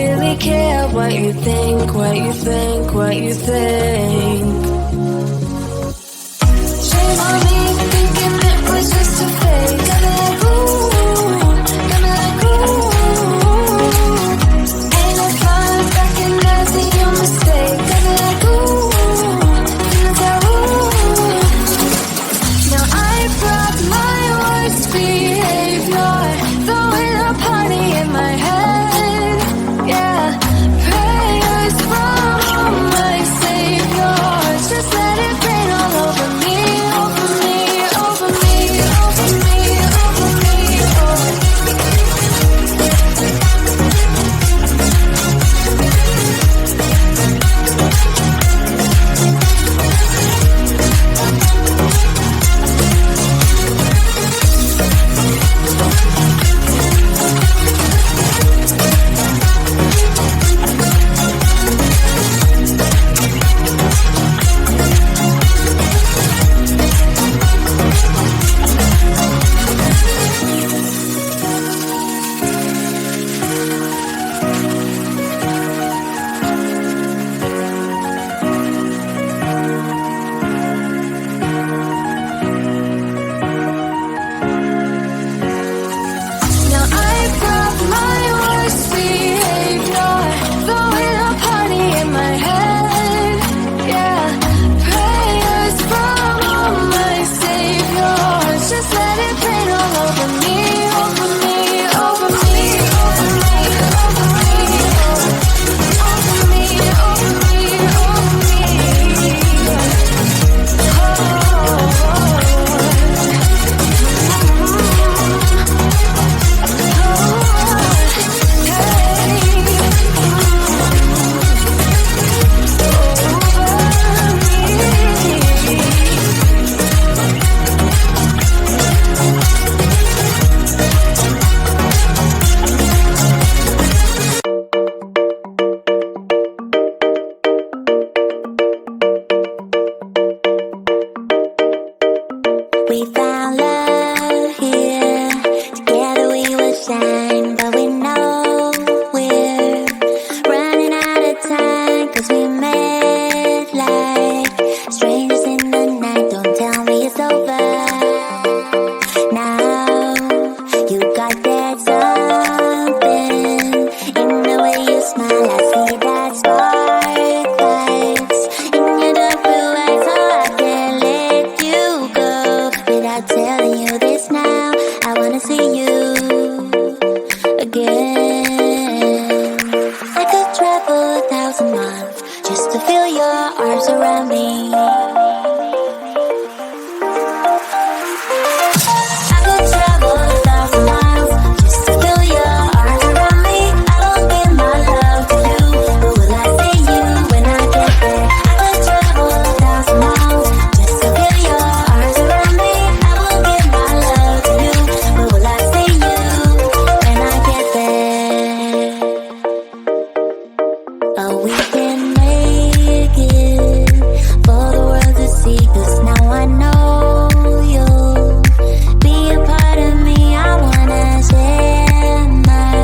really care what you think, what you think, what you think. Shame on me, thinking it was just a fake. Got me like ooh, got me like ooh. Ain't no fun recognizing your mistake. Got me like ooh, feels like ooh. Now I brought my worst behavior, throwing a party in my head. Yeah, prayers from my savior. Just let it rain all over me, over me, over me, over me, over me, over me. Now I brought my worst behavior, throwing a party in my head. Yeah, prayers from my savior. Just let it rain all over me, over me, over me, over me, over me, over me, over me, over me. We found love here. Together we will shine, but we know we're running out of time. 'Cause we met like strangers in the night. Don't tell me it's over. Now you got that something in the way you smile. I see that spark lights in your dark blue eyes, so I can't let you go without telling you this now. I wanna see you again. I could travel 1,000 miles just to feel your arms around me. I could travel 1,000 miles just to feel your arms around me. I will give my love to you, but will I see you when I get there? I could travel 1,000 miles just to feel your arms around me. I will give my love to you, but will I see you when I get there? Oh, we can make it for the world to see. 'Cause now I know you'll be a part of me. I wanna share my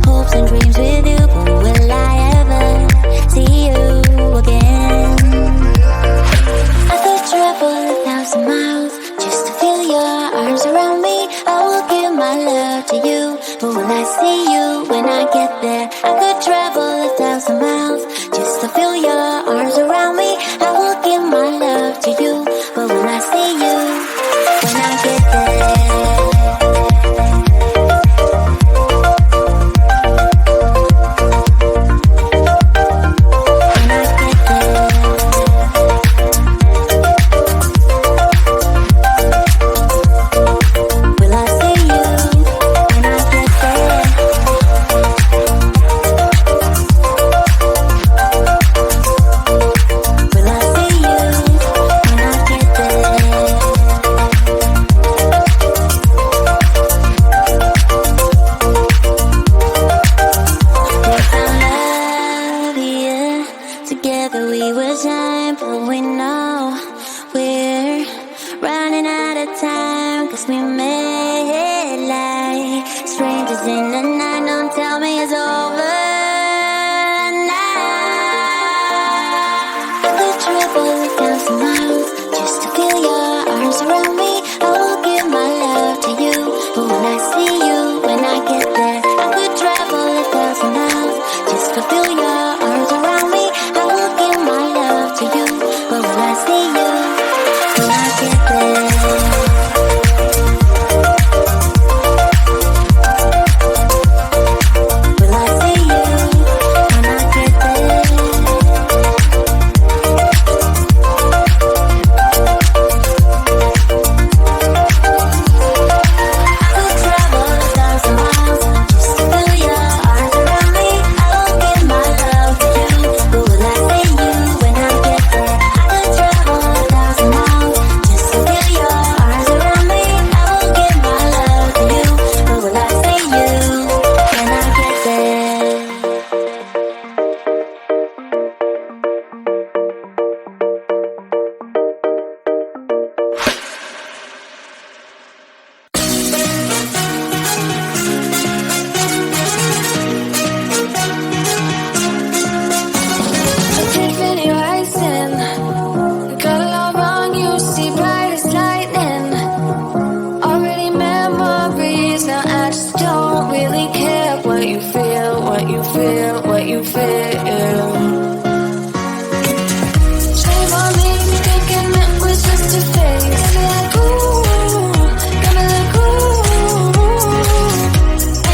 hopes and dreams with you, but will I ever see you again? I could travel 1,000 miles just to feel your arms around me. I will give my love to you, but will I see you when I get there? I could travel 1,000 miles just to feel your arms around me. I will give my love to you, but will I see you when I get there? When I get there. Will I see you when I get there? feel. Shame on me, thinking it was just a phase. Got me like ooh, got me like ooh.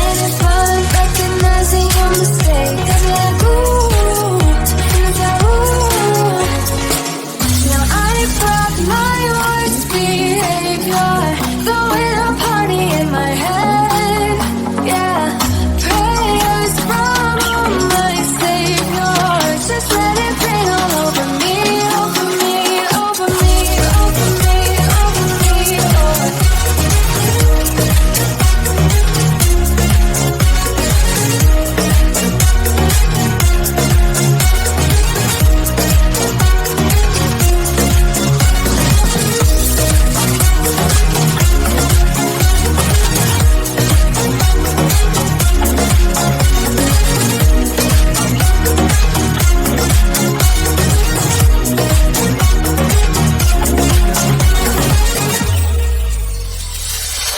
And if I'm recognizing your mistake, got me like ooh, feels like ooh. Now I brought my worst behavior, throwing a party in my head. Yeah, prayers from my savior. Just let it rain all over me, over me, over me, over me, over me, over me.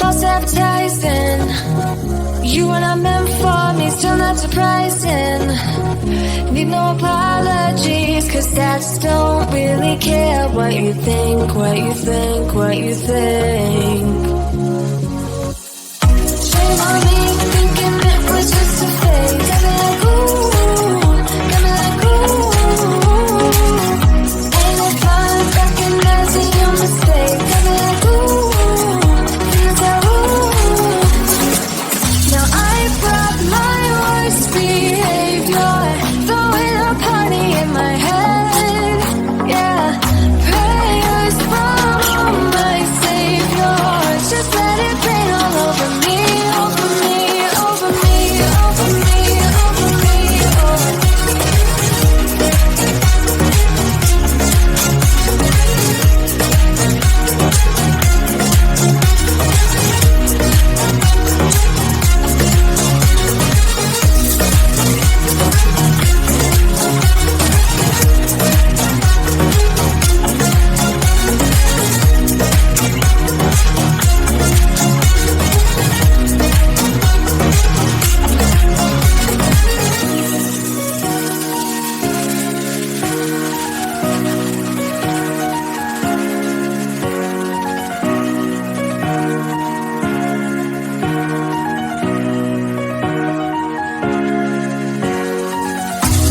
Self-sabotaging. You were not meant for me, still not surprising. Need no apologies, cause stats don't really care what you think, what you think, what you think. Shame on me, thinking it was just a phase. Got me like ooh, got me like ooh. And if I'm recognizing your mistake, got me like ooh. Now I brought my worst behavior, throwing a party in my head. Yeah, prayers from my savior. Just let it rain all over me, over me, over me, over me, over me, over me.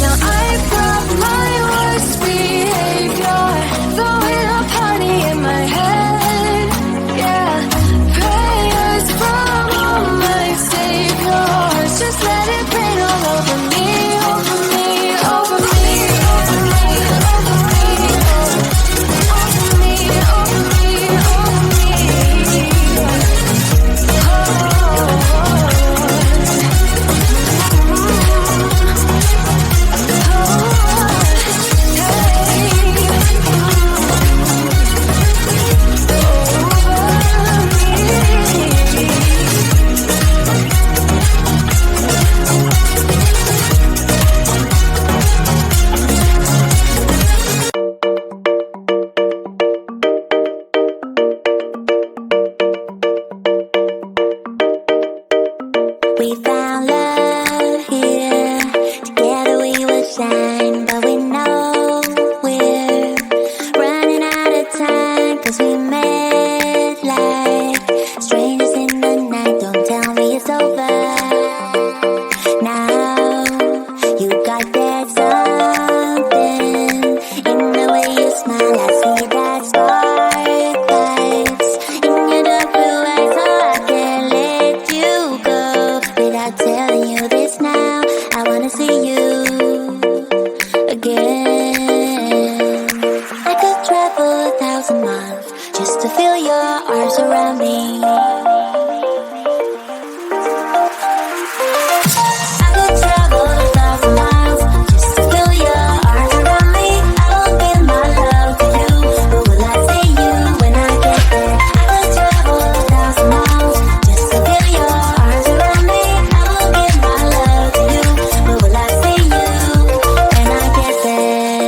Now I brought my worst behavior, throwing a party in my head. Yeah, prayers from my savior. Just let it rain all over me, over me, over me, over me, over me, over me, over me, over me. We found love here. Together we will shine, but we know we're running out of time. Cause we met like strangers in the night. Don't tell me it's over. Now you got that something in the way you smile. I see that spark lights in your dark blue eyes, so I can't let you go without telling you this now. I wanna see you again. I could travel 1,000 miles just to feel your arms around me. I could travel 1,000 miles just to feel your arms around me. I will give my love to you, but will I see you when I get there? I could travel 1,000 miles just to feel your arms around me. I will give my love to you, but will I see you when I get there?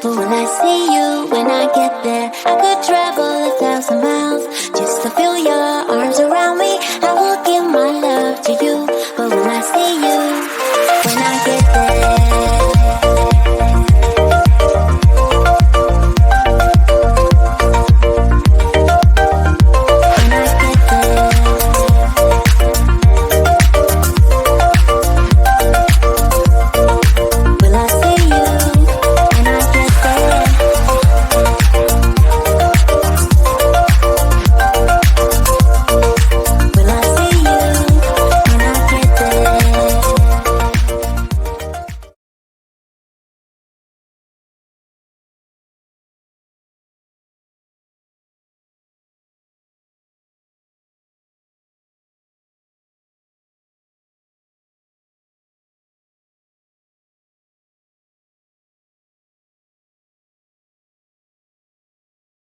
But will I see you when I get there? I could